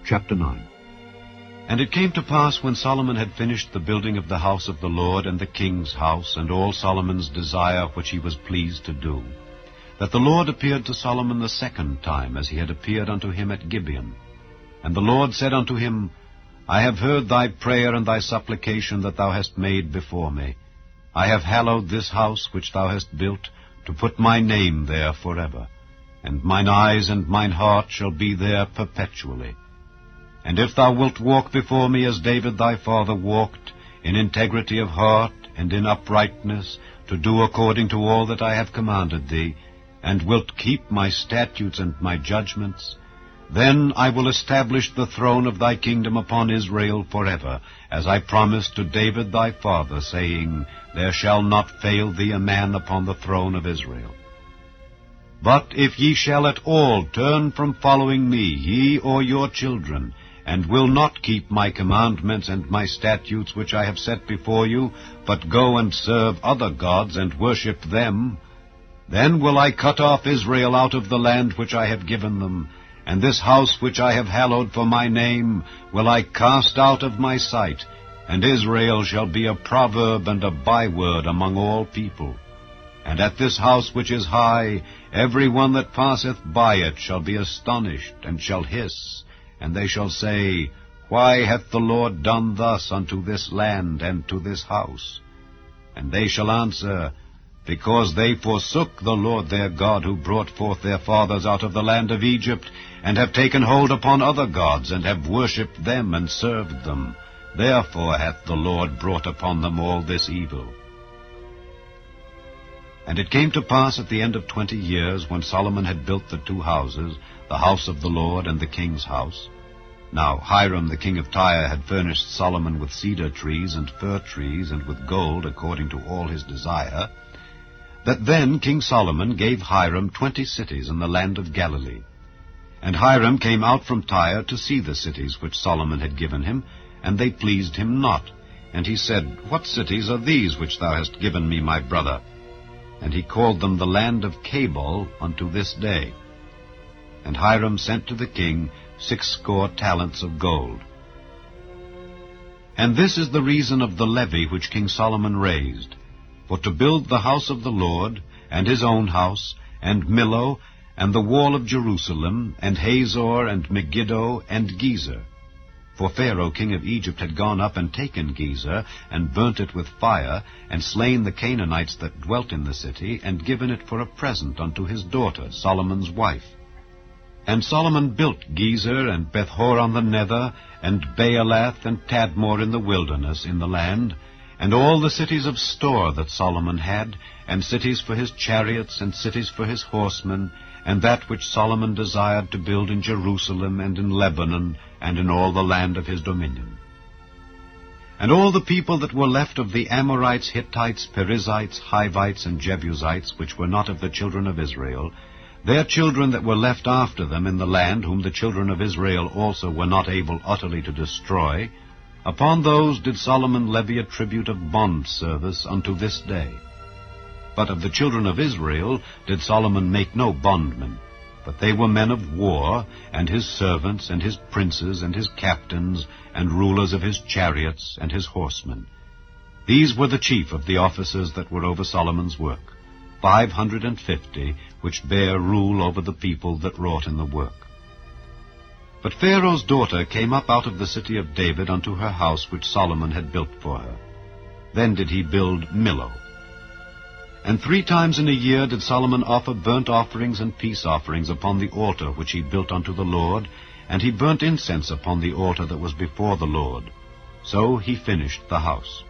Chapter 9. And it came to pass, when Solomon had finished the building of the house of the Lord, and the king's house, and all Solomon's desire which he was pleased to do, that the Lord appeared to Solomon the second time, as he had appeared unto him at Gibeon. And the Lord said unto him, I have heard thy prayer and thy supplication that thou hast made before me. I have hallowed this house which thou hast built, to put my name there forever. And mine eyes and mine heart shall be there perpetually. And if thou wilt walk before me as David thy father walked, in integrity of heart and in uprightness, to do according to all that I have commanded thee, and wilt keep my statutes and my judgments, then I will establish the throne of thy kingdom upon Israel forever, as I promised to David thy father, saying, There shall not fail thee a man upon the throne of Israel. But if ye shall at all turn from following me, ye or your children, and will not keep my commandments and my statutes which I have set before you, but go and serve other gods and worship them, then will I cut off Israel out of the land which I have given them, and this house which I have hallowed for my name will I cast out of my sight, and Israel shall be a proverb and a byword among all people. And at this house which is high, every one that passeth by it shall be astonished, and shall hiss, and they shall say, Why hath the Lord done thus unto this land and to this house? And they shall answer, Because they forsook the Lord their God, who brought forth their fathers out of the land of Egypt, and have taken hold upon other gods, and have worshipped them and served them. Therefore hath the Lord brought upon them all this evil. And it came to pass at the end of 20 years, when Solomon had built the two houses, the house of the Lord and the king's house. Now Hiram the king of Tyre had furnished Solomon with cedar trees and fir trees, and with gold, according to all his desire, that then King Solomon gave Hiram 20 cities in the land of Galilee. And Hiram came out from Tyre to see the cities which Solomon had given him, and they pleased him not. And he said, What cities are these which thou hast given me, my brother? And he called them the land of Cabul unto this day. And Hiram sent to the king 60 talents of gold. And this is the reason of the levy which King Solomon raised, for to build the house of the Lord, and his own house, and Millo, and the wall of Jerusalem, and Hazor, and Megiddo, and Gezer. For Pharaoh king of Egypt had gone up and taken Gezer, and burnt it with fire, and slain the Canaanites that dwelt in the city, and given it for a present unto his daughter, Solomon's wife. And Solomon built Gezer, and Bethhoron the nether, and Baalath, and Tadmor in the wilderness in the land, and all the cities of store that Solomon had, and cities for his chariots, and cities for his horsemen, and that which Solomon desired to build in Jerusalem, and in Lebanon, and in all the land of his dominion. And all the people that were left of the Amorites, Hittites, Perizzites, Hivites, and Jebusites, which were not of the children of Israel, their children that were left after them in the land, whom the children of Israel also were not able utterly to destroy, upon those did Solomon levy a tribute of bond service unto this day. But of the children of Israel did Solomon make no bondmen, but they were men of war, and his servants, and his princes, and his captains, and rulers of his chariots, and his horsemen. These were the chief of the officers that were over Solomon's work, 550, which bare rule over the people that wrought in the work. But Pharaoh's daughter came up out of the city of David unto her house which Solomon had built for her. Then did he build Millo. And 3 times in a year did Solomon offer burnt offerings and peace offerings upon the altar which he built unto the Lord, and he burnt incense upon the altar that was before the Lord. So he finished the house.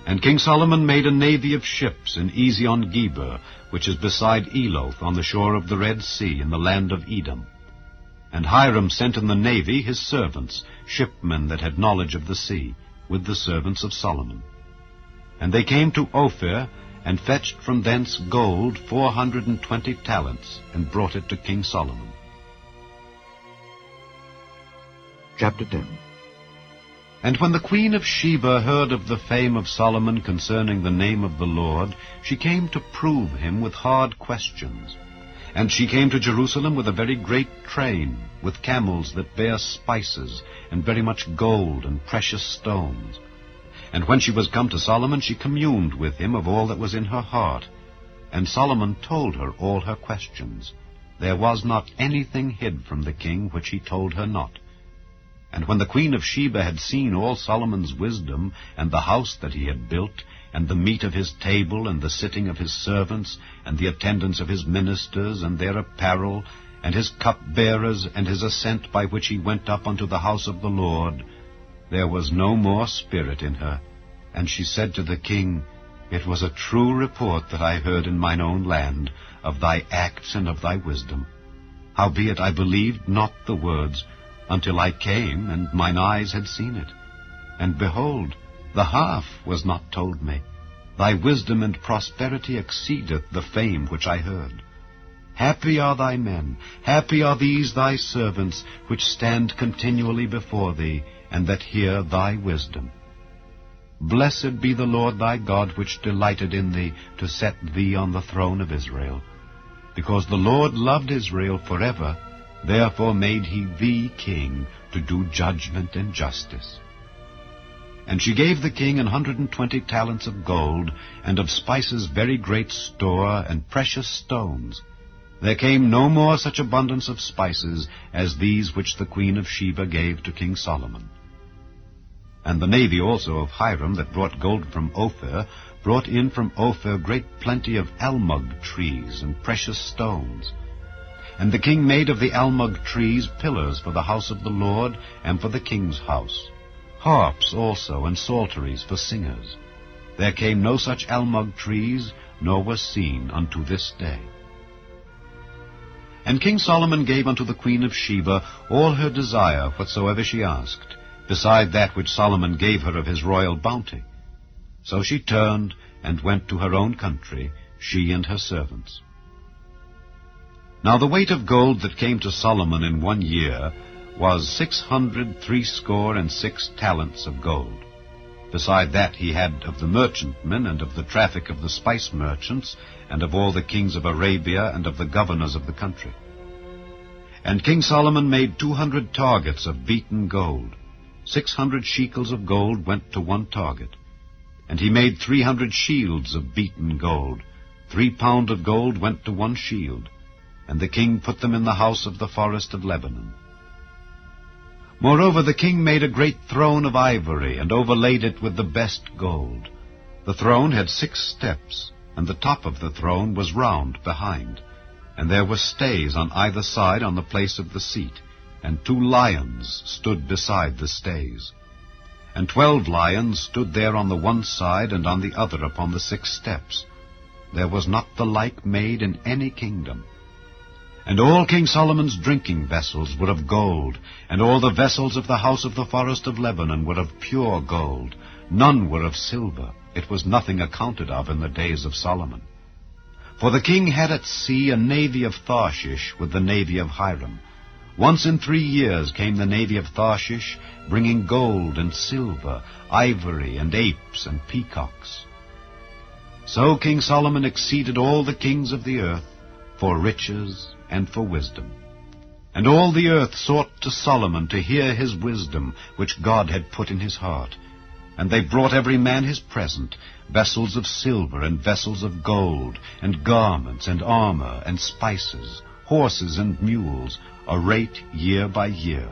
And King Solomon made a navy of ships in Ezion-Geber, which is beside Eloth, on the shore of the Red Sea, in the land of Edom. And Hiram sent in the navy his servants, shipmen that had knowledge of the sea, with the servants of Solomon. And they came to Ophir, and fetched from thence gold 420 talents, and brought it to King Solomon. Chapter 10. And when the queen of Sheba heard of the fame of Solomon concerning the name of the Lord, she came to prove him with hard questions. And she came to Jerusalem with a very great train, with camels that bear spices, and very much gold and precious stones. And when she was come to Solomon, she communed with him of all that was in her heart. And Solomon told her all her questions. There was not anything hid from the king which he told her not. And when the queen of Sheba had seen all Solomon's wisdom, and the house that he had built, and the meat of his table, and the sitting of his servants, and the attendance of his ministers, and their apparel, and his cupbearers, and his ascent by which he went up unto the house of the Lord, there was no more spirit in her. And she said to the king, It was a true report that I heard in mine own land, of thy acts and of thy wisdom. Howbeit I believed not the words, until I came, and mine eyes had seen it. And behold, the half was not told me. Thy wisdom and prosperity exceedeth the fame which I heard. Happy are thy men, happy are these thy servants, which stand continually before thee, and that hear thy wisdom. Blessed be the Lord thy God, which delighted in thee, to set thee on the throne of Israel. Because the Lord loved Israel forever, therefore made he thee king, to do judgment and justice. And she gave the king 120 talents of gold, and of spices very great store, and precious stones. There came no more such abundance of spices as these which the queen of Sheba gave to King Solomon. And the navy also of Hiram, that brought gold from Ophir, brought in from Ophir great plenty of almug trees and precious stones. And the king made of the almug trees pillars for the house of the Lord, and for the king's house, harps also, and psalteries for singers. There came no such almug trees, nor was seen unto this day. And King Solomon gave unto the queen of Sheba all her desire whatsoever she asked, beside that which Solomon gave her of his royal bounty. So she turned and went to her own country, she and her servants. Now the weight of gold that came to Solomon in 1 year was 666 talents of gold. Beside that he had of the merchantmen, and of the traffic of the spice merchants, and of all the kings of Arabia, and of the governors of the country. And King Solomon made 200 targets of beaten gold. 600 shekels of gold went to one target. And he made 300 shields of beaten gold. 3 pound of gold went to one shield. And the king put them in the house of the forest of Lebanon. Moreover, the king made a great throne of ivory, and overlaid it with the best gold. The throne had 6 steps, and the top of the throne was round behind. And there were stays on either side on the place of the seat, and 2 lions stood beside the stays. And 12 lions stood there on the one side, and on the other upon the 6 steps. There was not the like made in any kingdom. And all King Solomon's drinking vessels were of gold, and all the vessels of the house of the forest of Lebanon were of pure gold. None were of silver. It was nothing accounted of in the days of Solomon. For the king had at sea a navy of Tarshish with the navy of Hiram. Once in 3 years came the navy of Tarshish, bringing gold and silver, ivory and apes and peacocks. So King Solomon exceeded all the kings of the earth for riches and for wisdom. And all the earth sought to Solomon to hear his wisdom, which God had put in his heart. And they brought every man his present, vessels of silver and vessels of gold, and garments and armor and spices, horses and mules, a rate year by year.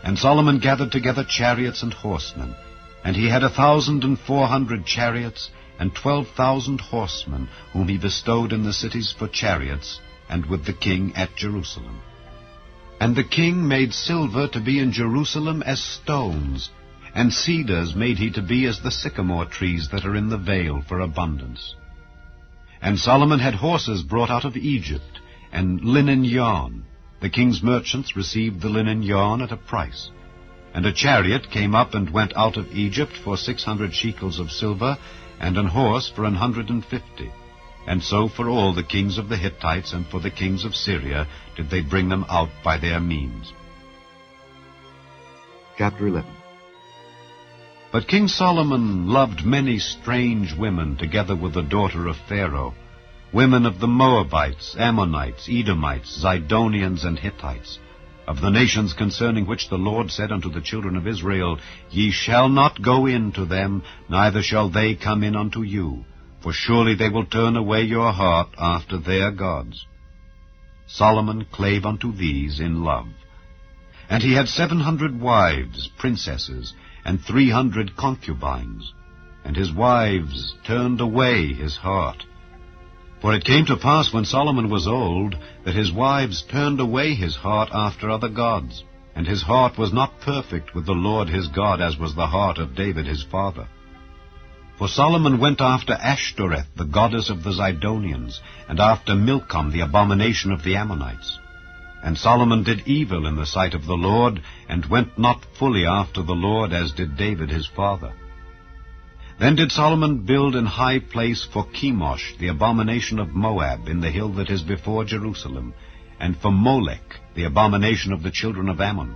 And Solomon gathered together chariots and horsemen, and he had 1,400 chariots, and 12,000 horsemen, whom he bestowed in the cities for chariots, and with the king at Jerusalem. And the king made silver to be in Jerusalem as stones, and cedars made he to be as the sycamore trees that are in the vale for abundance. And Solomon had horses brought out of Egypt, and linen yarn. The king's merchants received the linen yarn at a price. And a chariot came up and went out of Egypt for 600 shekels of silver, and an horse for 150. And so for all the kings of the Hittites and for the kings of Syria did they bring them out by their means. Chapter 11. But King Solomon loved many strange women, together with the daughter of Pharaoh. women of the Moabites, Ammonites, Edomites, Zidonians, and Hittites, of the nations concerning which the Lord said unto the children of Israel, Ye shall not go in to them, neither shall they come in unto you, for surely they will turn away your heart after their gods. Solomon clave unto these in love. And he had 700 wives, princesses, and 300 concubines, and his wives turned away his heart. For it came to pass when Solomon was old, that his wives turned away his heart after other gods, and his heart was not perfect with the Lord his God, as was the heart of David his father. For Solomon went after Ashtoreth, the goddess of the Zidonians, and after Milcom, the abomination of the Ammonites. And Solomon did evil in the sight of the Lord, and went not fully after the Lord, as did David his father. Then did Solomon build an high place for Chemosh, the abomination of Moab, in the hill that is before Jerusalem, and for Molech, the abomination of the children of Ammon.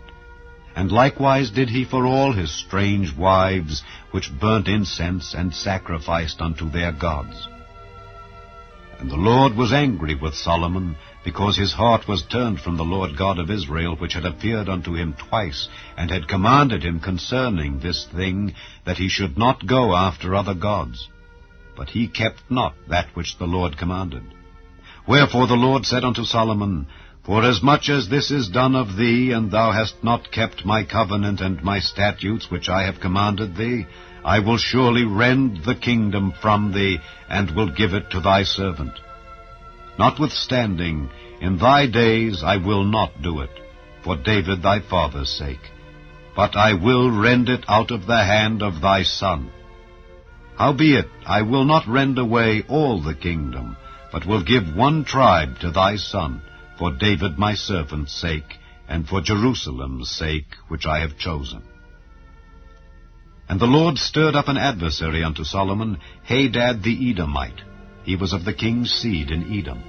And likewise did he for all his strange wives, which burnt incense and sacrificed unto their gods. And the Lord was angry with Solomon, because his heart was turned from the Lord God of Israel, which had appeared unto him twice, and had commanded him concerning this thing, that he should not go after other gods. But he kept not that which the Lord commanded. Wherefore the Lord said unto Solomon, Forasmuch as this is done of thee, and thou hast not kept my covenant and my statutes which I have commanded thee, I will surely rend the kingdom from thee, and will give it to thy servant. Notwithstanding, in thy days I will not do it, for David thy father's sake, but I will rend it out of the hand of thy son. Howbeit, I will not rend away all the kingdom, but will give one tribe to thy son, for David my servant's sake, and for Jerusalem's sake, which I have chosen. And the Lord stirred up an adversary unto Solomon, Hadad the Edomite. He was of the king's seed in Edom.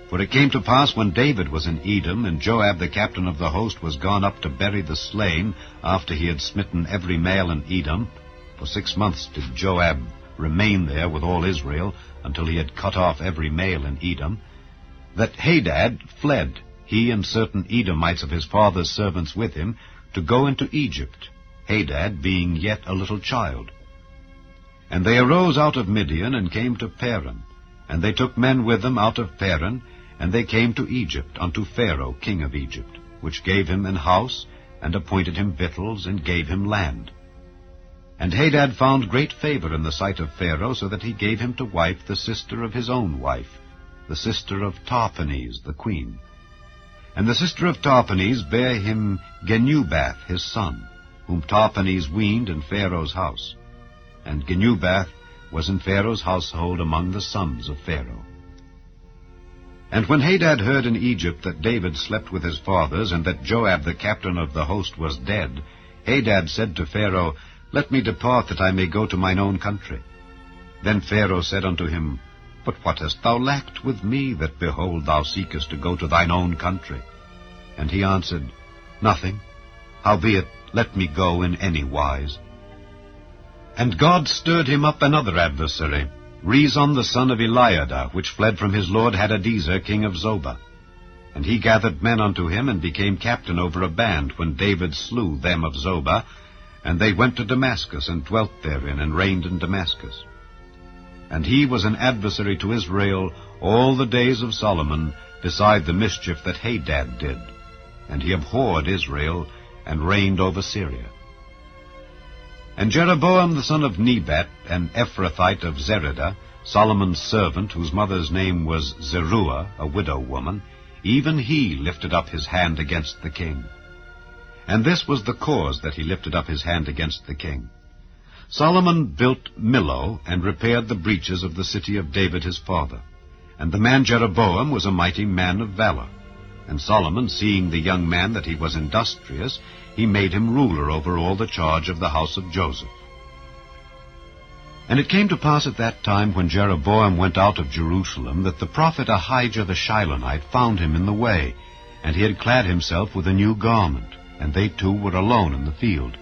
For it came to pass when David was in Edom, and Joab the captain of the host was gone up to bury the slain, after he had smitten every male in Edom, for 6 months did Joab remain there with all Israel, until he had cut off every male in Edom, that Hadad fled, he and certain Edomites of his father's servants with him, to go into Egypt, Hadad being yet a little child. And they arose out of Midian, and came to Paran. And they took men with them out of Paran, and they came to Egypt, unto Pharaoh king of Egypt, which gave him an house, and appointed him victuals, and gave him land. And Hadad found great favor in the sight of Pharaoh, so that he gave him to wife the sister of his own wife, the sister of Tahpenes the queen. And the sister of Tahpenes bare him Genubath his son, whom Tahpenes weaned in Pharaoh's house. And Genubath was in Pharaoh's household among the sons of Pharaoh. And when Hadad heard in Egypt that David slept with his fathers, and that Joab the captain of the host was dead, Hadad said to Pharaoh, Let me depart, that I may go to mine own country. Then Pharaoh said unto him, But what hast thou lacked with me, that, behold, thou seekest to go to thine own country? And he answered, Nothing. Howbeit, let me go in any wise. And God stirred him up another adversary, Rezon the son of Eliada, which fled from his lord Hadadezer king of Zobah. And he gathered men unto him, and became captain over a band, when David slew them of Zobah. And they went to Damascus, and dwelt therein, and reigned in Damascus. And he was an adversary to Israel all the days of Solomon, beside the mischief that Hadad did. And he abhorred Israel, and reigned over Syria. And Jeroboam the son of Nebat, an Ephrathite of Zereda, Solomon's servant, whose mother's name was Zeruah, a widow woman, even he lifted up his hand against the king. And this was the cause that he lifted up his hand against the king. Solomon built Millo, and repaired the breaches of the city of David his father. And the man Jeroboam was a mighty man of valor. And Solomon, seeing the young man that he was industrious, he made him ruler over all the charge of the house of Joseph. And it came to pass at that time, when Jeroboam went out of Jerusalem, that the prophet Ahijah the Shilonite found him in the way, and he had clad himself with a new garment, and they two were alone in the field.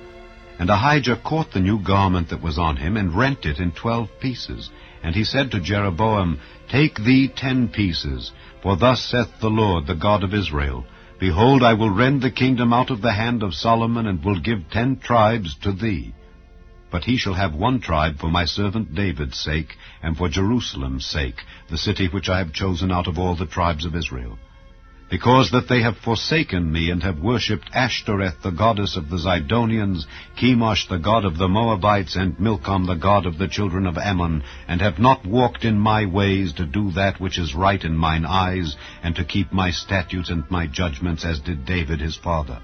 And Ahijah caught the new garment that was on him, and rent it in 12 pieces. And he said to Jeroboam, Take thee 10 pieces, for thus saith the Lord, the God of Israel, Behold, I will rend the kingdom out of the hand of Solomon, and will give 10 tribes to thee. But he shall have 1 tribe for my servant David's sake, and for Jerusalem's sake, the city which I have chosen out of all the tribes of Israel. Because that they have forsaken me, and have worshipped Ashtoreth, the goddess of the Zidonians, Chemosh, the god of the Moabites, and Milcom, the god of the children of Ammon, and have not walked in my ways to do that which is right in mine eyes, and to keep my statutes and my judgments, as did David his father.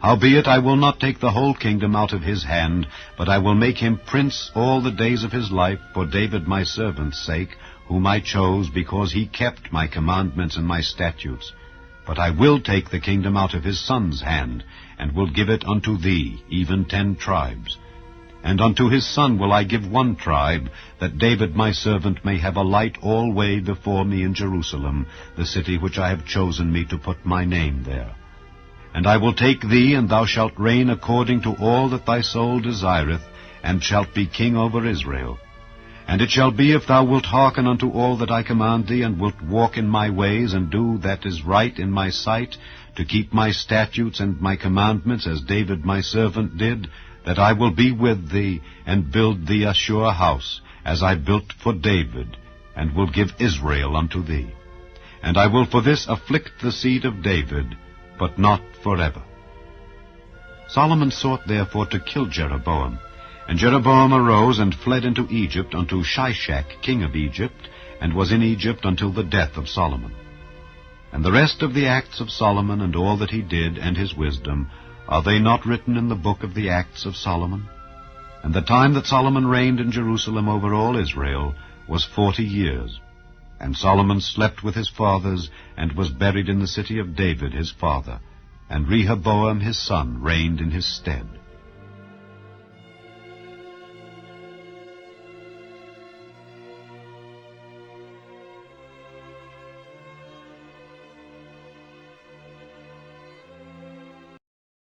Howbeit I will not take the whole kingdom out of his hand, but I will make him prince all the days of his life, for David my servant's sake, whom I chose, because he kept my commandments and my statutes. But I will take the kingdom out of his son's hand, and will give it unto thee, even 10 tribes. And unto his son will I give 1 tribe, that David my servant may have a light alway before me in Jerusalem, the city which I have chosen me to put my name there. And I will take thee, and thou shalt reign according to all that thy soul desireth, and shalt be king over Israel. And it shall be, if thou wilt hearken unto all that I command thee, and wilt walk in my ways, and do that is right in my sight, to keep my statutes and my commandments, as David my servant did, that I will be with thee, and build thee a sure house, as I built for David, and will give Israel unto thee. And I will for this afflict the seed of David, but not forever. Solomon sought therefore to kill Jeroboam. And Jeroboam arose and fled into Egypt unto Shishak, king of Egypt, and was in Egypt until the death of Solomon. And the rest of the acts of Solomon, and all that he did, and his wisdom, are they not written in the book of the acts of Solomon? And the time that Solomon reigned in Jerusalem over all Israel was 40 years. And Solomon slept with his fathers, and was buried in the city of David his father. And Rehoboam his son reigned in his stead.